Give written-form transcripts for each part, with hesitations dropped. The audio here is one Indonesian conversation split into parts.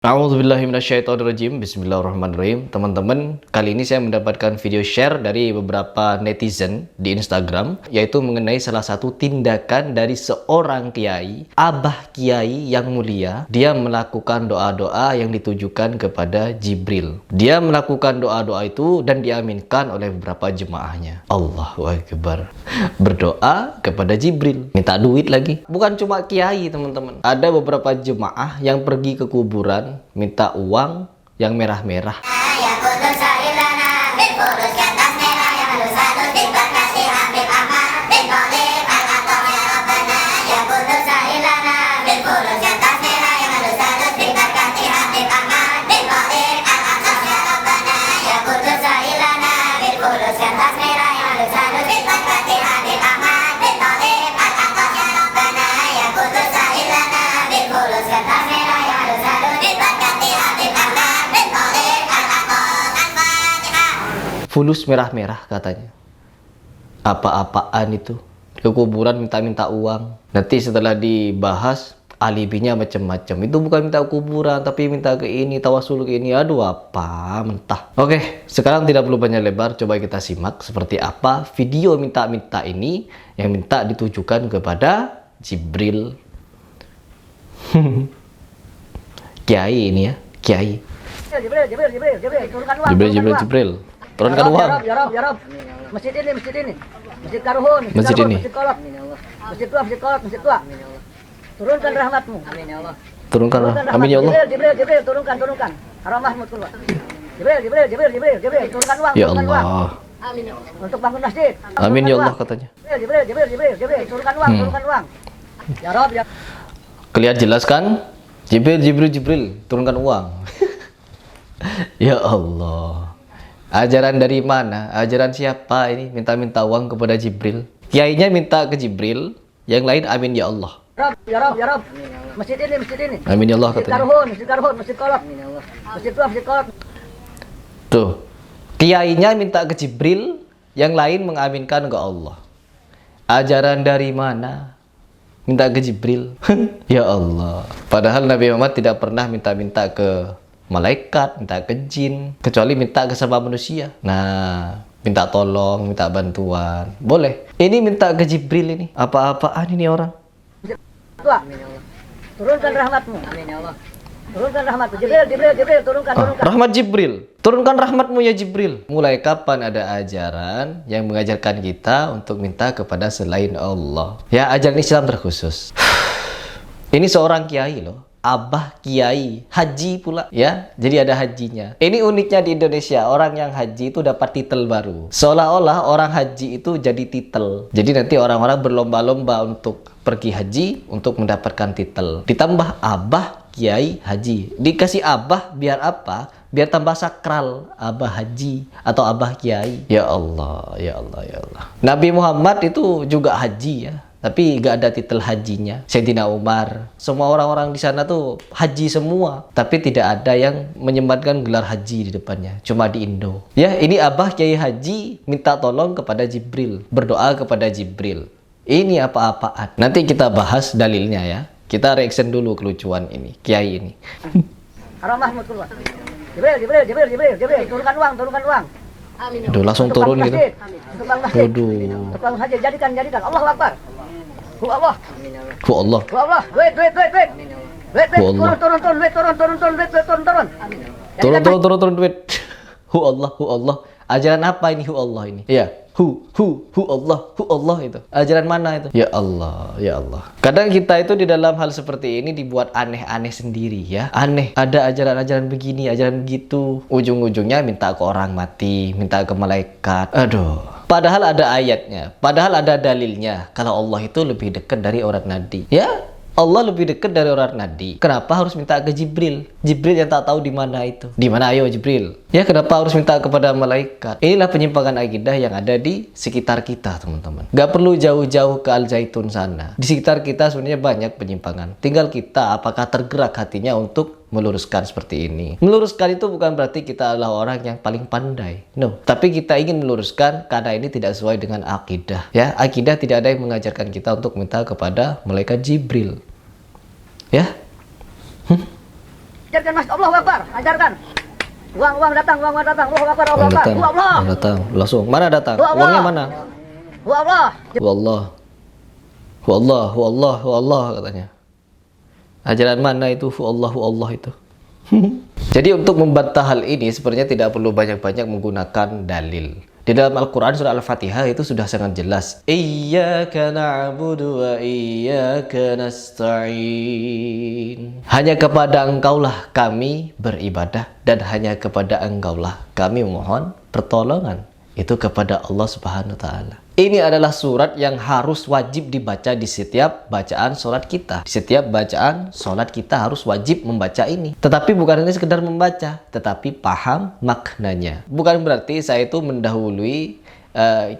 A'udzubillahiminasyaitonirrajim. Bismillahirrahmanirrahim. Teman-teman, kali ini saya mendapatkan video share dari beberapa netizen di Instagram, yaitu mengenai salah satu tindakan dari seorang kiai, abah kiai yang mulia. Dia melakukan doa-doa yang ditujukan kepada Jibril. Dia melakukan doa-doa itu dan diaminkan oleh beberapa jemaahnya. Allahu Akbar. Berdoa kepada Jibril, minta duit lagi. Bukan cuma kiai, teman-teman. Ada beberapa jemaah yang pergi ke kuburan minta uang yang merah-merah. Fulus merah-merah katanya. Apa-apaan itu? Ke kuburan minta-minta uang. Nanti setelah dibahas, alibinya macam-macam. Itu bukan minta kuburan, tapi minta ke ini, tawasul ke ini. Aduh, apa mentah. Oke, sekarang tidak perlu banyak lebar. Coba kita simak seperti apa video minta-minta ini yang minta ditujukan kepada Jibril. Kiai ini ya, kiai. Jibril. Turunkan uang. Ya Rob. Masjid ini. Masjid Karuhun, Masjid ini. Masjid Kolot. Masjid tua. Turunkan rahmatmu. Amin ya Allah. Turunkan amin ya Allah. Jibril, turunkan. Rahmatmu keluar. Jibril, turunkan uang. Ya turunkan uang. Allah. Amin ya Allah. Untuk bangun masjid. Amin ya Allah katanya. Jibril, turunkan uang. Ya Rob, ya. Kelihatan jelas kan? Jibril, turunkan uang. Ya Allah. Ajaran dari mana? Ajaran siapa ini? Minta-minta uang kepada Jibril. Kiainya minta ke Jibril, yang lain amin ya Allah. Ya Rob. Masjid ini. Amin ya Allah katanya. Masjid Karuhun, Masjid Kolot. Masjid Kolot. Tuh. Kiainya minta ke Jibril, yang lain mengaminkan ke Allah. Ajaran dari mana? Minta ke Jibril. Ya Allah. Padahal Nabi Muhammad tidak pernah minta-minta ke malaikat, minta ke jin, kecuali minta ke sama manusia. Nah, minta tolong, minta bantuan, boleh. Ini minta ke Jibril ini. Apa-apaan ini orang? Turunkan rahmatmu. Amin ya Allah. Turunkan rahmatmu. Jibril, turunkan. Rahmat Jibril. Turunkan rahmatmu ya Jibril. Mulai kapan ada ajaran yang mengajarkan kita untuk minta kepada selain Allah? Ya, ajaran Islam terkhusus. Ini seorang kiai loh. Abah kiai, haji pula ya. Jadi ada hajinya. Ini uniknya di Indonesia, orang yang haji itu dapat titel baru. Seolah-olah orang haji itu jadi titel. Jadi nanti orang-orang berlomba-lomba untuk pergi haji untuk mendapatkan titel. Ditambah abah kiai haji. Dikasih abah biar apa? Biar tambah sakral, abah haji atau abah kiai. Ya Allah. Nabi Muhammad itu juga haji ya. Tapi gak ada titel hajinya. Sayyidina Umar, semua orang-orang di sana tuh haji semua. Tapi tidak ada yang menyematkan gelar haji di depannya. Cuma di Indo. Ya, ini abah kiai haji minta tolong kepada Jibril. Berdoa kepada Jibril. Ini apa-apaan. Nanti kita bahas dalilnya ya. Kita reaction dulu kelucuan ini, kiai ini. Rahmatmu keluar. Jibril, turunkan uang. Amin. Aduh, langsung turun gitu. Waduh. Untuk bangun masjid, jadikan. Allahu Akbar. Hu Allah. Duit. Turun duit. Hu Allah. Ajaran apa ini hu Allah ini? Iya. Hu Allah itu. Ajaran mana itu? Ya Allah. Kadang kita itu di dalam hal seperti ini dibuat aneh-aneh sendiri ya. Aneh. Ada ajaran-ajaran begini, ajaran begitu. Ujung-ujungnya minta ke orang mati, minta ke malaikat. Aduh. Padahal ada ayatnya, padahal ada dalilnya. Kalau Allah itu lebih dekat dari orang nadi. Ya, Allah lebih dekat dari orang nadi. Kenapa harus minta ke Jibril? Jibril yang tak tahu di mana itu. Di mana ayo Jibril? Ya, kenapa harus minta kepada malaikat? Inilah penyimpangan akidah yang ada di sekitar kita, teman-teman. Gak perlu jauh-jauh ke Al-Zaitun sana. Di sekitar kita sebenarnya banyak penyimpangan. Tinggal kita apakah tergerak hatinya untuk meluruskan seperti ini. Meluruskan itu bukan berarti kita adalah orang yang paling pandai. No. Tapi kita ingin meluruskan karena ini tidak sesuai dengan akidah. Ya, akidah tidak ada yang mengajarkan kita untuk minta kepada malaikat Jibril. Ya. Ajarkan masjid. Allahu Akbar. Ajarkan. Uang datang, uang datang. Allahu Akbar, Allahu Akbar. Datang, Hu Allah. datang, langsung. Mana datang? Hu Allah. Uangnya mana? Hu Allah. Hu Allah, hu Allah, hu Allah, hu Allah katanya. Ajaran mana itu hu Allah itu? Jadi untuk membantah hal ini sebenarnya tidak perlu banyak-banyak menggunakan dalil. Di dalam Al-Quran surah Al-Fatihah itu sudah sangat jelas. Iyyaka na'budu wa iyyaka nasta'in. Hanya kepada Engkaulah kami beribadah dan hanya kepada Engkaulah kami mohon pertolongan. Itu kepada Allah Subhanahu wa taala. Ini adalah surat yang harus wajib dibaca di setiap bacaan sholat kita. Di setiap bacaan sholat kita harus wajib membaca ini. Tetapi bukan hanya sekedar membaca, tetapi paham maknanya. Bukan berarti saya itu mendahului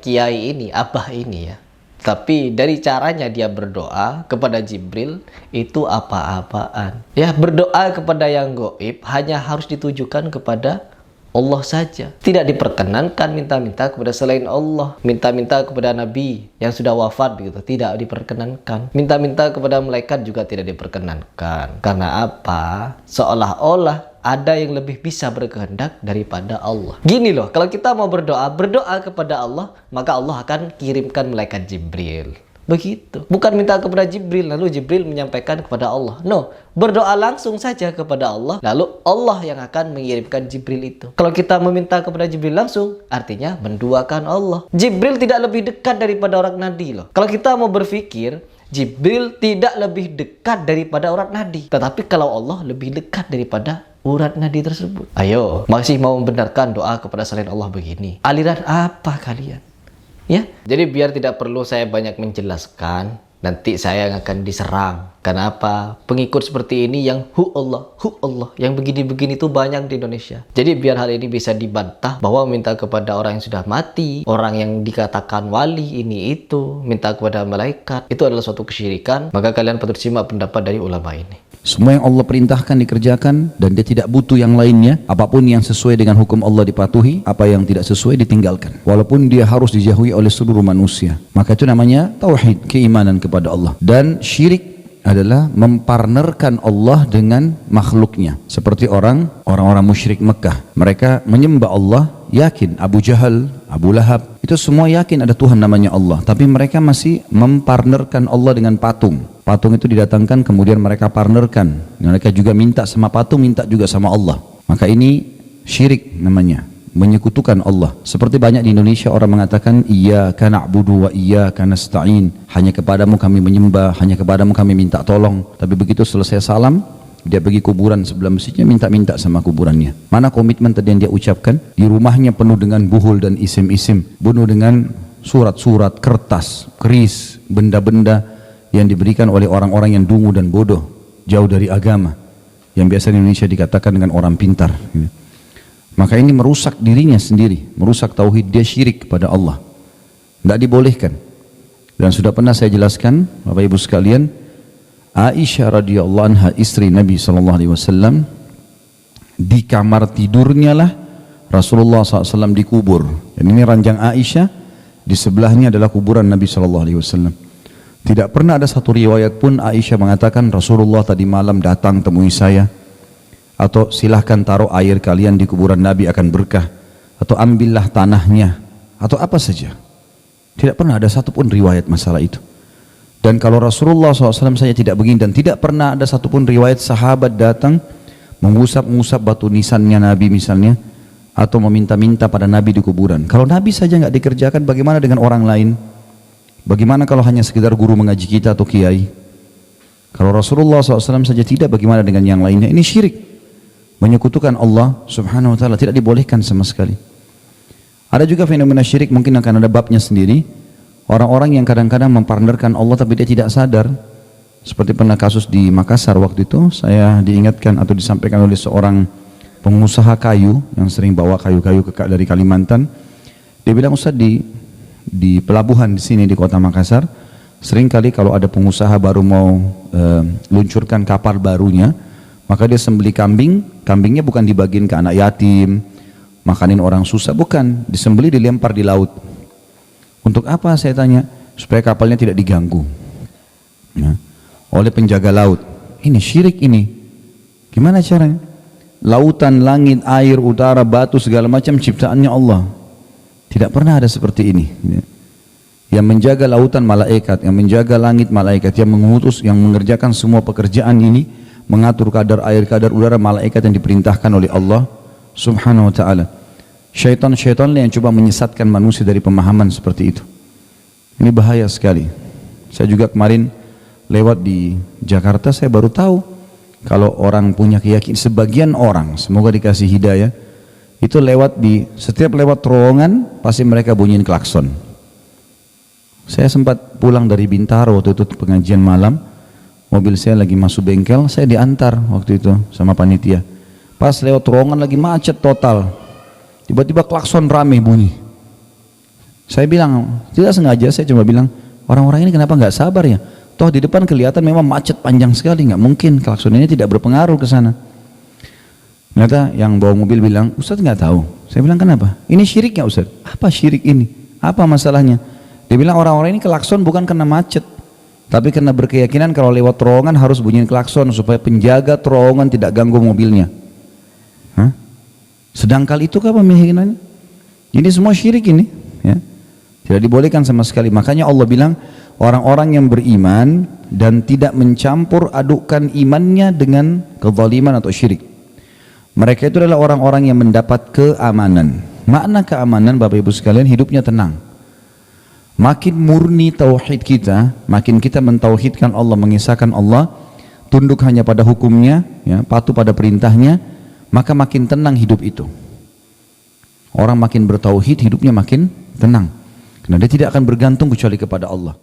kiai ini, abah ini ya. Tapi dari caranya dia berdoa kepada Jibril itu apa-apaan. Ya, berdoa kepada yang gaib hanya harus ditujukan kepada Allah saja. Tidak diperkenankan minta-minta kepada selain Allah, minta-minta kepada Nabi yang sudah wafat begitu, tidak diperkenankan. Minta-minta kepada malaikat juga tidak diperkenankan. Karena apa? Seolah-olah ada yang lebih bisa berkehendak daripada Allah. Gini loh, kalau kita mau berdoa kepada Allah, maka Allah akan kirimkan malaikat Jibril. Begitu. Bukan minta kepada Jibril, lalu Jibril menyampaikan kepada Allah. No, berdoa langsung saja kepada Allah, lalu Allah yang akan mengirimkan Jibril itu. Kalau kita meminta kepada Jibril langsung, artinya menduakan Allah. Jibril tidak lebih dekat daripada orang nadi loh. Kalau kita mau berpikir, Jibril tidak lebih dekat daripada urat nadi. Tetapi kalau Allah lebih dekat daripada urat nadi tersebut. Ayo, masih mau membenarkan doa kepada selain Allah begini? Aliran apa kalian? Ya, jadi biar tidak perlu saya banyak menjelaskan, nanti saya yang akan diserang. Kenapa? Pengikut seperti ini yang hu Allah, yang begini-begini itu banyak di Indonesia. Jadi biar hal ini bisa dibantah bahwa minta kepada orang yang sudah mati, orang yang dikatakan wali ini itu, minta kepada malaikat, itu adalah suatu kesyirikan. Maka kalian patut simak pendapat dari ulama ini. Semua yang Allah perintahkan dikerjakan dan dia tidak butuh yang lainnya. Apapun yang sesuai dengan hukum Allah dipatuhi, apa yang tidak sesuai ditinggalkan. Walaupun dia harus dijauhi oleh seluruh manusia. Maka itu namanya tauhid, keimanan kepada Allah. Dan syirik adalah mempartnerkan Allah dengan makhluknya. Seperti orang-orang musyrik Mekah. Mereka menyembah Allah, yakin Abu Jahal, Abu Lahab, itu semua yakin ada Tuhan namanya Allah. Tapi mereka masih mempartnerkan Allah dengan patung. Patung itu didatangkan kemudian mereka partnerkan. Mereka juga minta sama patung, minta juga sama Allah. Maka ini syirik namanya, menyekutukan Allah. Seperti banyak di Indonesia orang mengatakan iyyaka na'budu wa iyyaka nasta'in. Hanya kepadamu kami menyembah, hanya kepadamu kami minta tolong. Tapi begitu selesai salam, dia pergi kuburan sebelah masjidnya minta-minta sama kuburannya. Mana komitmen tadi yang dia ucapkan? Di rumahnya penuh dengan buhul dan isim-isim, penuh dengan surat-surat, kertas, keris, benda-benda yang diberikan oleh orang-orang yang dungu dan bodoh, jauh dari agama, yang biasa di Indonesia dikatakan dengan orang pintar. Maka ini merusak dirinya sendiri, merusak tauhid, dia syirik kepada Allah. Tidak dibolehkan. Dan sudah pernah saya jelaskan, Bapak Ibu sekalian, Aisyah radhiyallahu anha, istri Nabi SAW, di kamar tidurnya lah Rasulullah SAW dikubur. Dan ini ranjang Aisyah, di sebelahnya adalah kuburan Nabi SAW. Tidak pernah ada satu riwayat pun Aisyah mengatakan Rasulullah tadi malam datang temui saya, atau silahkan taruh air kalian di kuburan Nabi akan berkah, atau ambillah tanahnya, atau apa saja. Tidak pernah ada satu pun riwayat masalah itu. Dan kalau Rasulullah SAW saja tidak begini, dan tidak pernah ada satu pun riwayat sahabat datang mengusap-ngusap batu nisannya Nabi misalnya, atau meminta-minta pada Nabi di kuburan. Kalau Nabi saja nggak dikerjakan, bagaimana dengan orang lain? Bagaimana kalau hanya sekedar guru mengaji kita atau kiai? Kalau Rasulullah SAW saja tidak, bagaimana dengan yang lainnya? Ini syirik, menyekutukan Allah Subhanahu wa ta'ala, tidak dibolehkan sama sekali. Ada juga fenomena syirik, mungkin akan ada babnya sendiri. Orang-orang yang kadang-kadang mempartnerkan Allah tapi dia tidak sadar. Seperti pernah kasus di Makassar waktu itu, saya diingatkan atau disampaikan oleh seorang pengusaha kayu yang sering bawa kayu-kayu dari Kalimantan. Dia bilang, Ustaz, di pelabuhan di sini di kota Makassar, seringkali kalau ada pengusaha baru mau luncurkan kapal barunya, maka dia sembelih kambing. Kambingnya bukan dibagiin ke anak yatim, makanin orang susah, bukan, disembelih dilempar di laut. Untuk apa, saya tanya? Supaya kapalnya tidak diganggu oleh penjaga laut. Ini syirik ini. Gimana caranya? Lautan, langit, air, udara, batu, segala macam ciptaannya Allah. Tidak pernah ada seperti ini. Yang menjaga lautan malaikat, yang menjaga langit malaikat, yang mengutus, yang mengerjakan semua pekerjaan ini, mengatur kadar air, kadar udara, malaikat yang diperintahkan oleh Allah Subhanahu wa ta'ala. Syaitan-syaitan yang coba menyesatkan manusia dari pemahaman seperti itu. Ini bahaya sekali. Saya juga kemarin lewat di Jakarta, saya baru tahu kalau orang punya keyakinan, sebagian orang, semoga dikasih hidayah, itu setiap lewat terowongan pasti mereka bunyiin klakson. Saya sempat pulang dari Bintaro waktu itu pengajian malam, mobil saya lagi masuk bengkel, saya diantar waktu itu sama panitia. Pas lewat terowongan lagi macet total, tiba-tiba klakson rame bunyi. Saya bilang, tidak sengaja, saya cuma bilang, orang-orang ini kenapa nggak sabar ya? Toh di depan kelihatan memang macet panjang sekali, nggak mungkin klakson ini tidak berpengaruh ke sana. Ternyata yang bawa mobil bilang, Ustaz nggak tahu. Saya bilang, kenapa? Ini syirik nggak Ustaz? Apa syirik ini? Apa masalahnya? Dia bilang orang-orang ini klakson bukan karena macet, tapi karena berkeyakinan kalau lewat terowongan harus bunyiin klakson supaya penjaga terowongan tidak ganggu mobilnya. Hah? Sedangkal itu apa keyakinannya? Ini semua syirik ini, ya. Tidak dibolehkan sama sekali. Makanya Allah bilang orang-orang yang beriman dan tidak mencampur adukkan imannya dengan kezaliman atau syirik. Mereka itu adalah orang-orang yang mendapat keamanan. Makna keamanan Bapak Ibu sekalian, hidupnya tenang. Makin murni tauhid kita, makin kita mentauhidkan Allah, mengisahkan Allah, tunduk hanya pada hukumnya, ya, patuh pada perintahnya, maka makin tenang hidup itu. Orang makin bertauhid, hidupnya makin tenang. Karena dia tidak akan bergantung kecuali kepada Allah.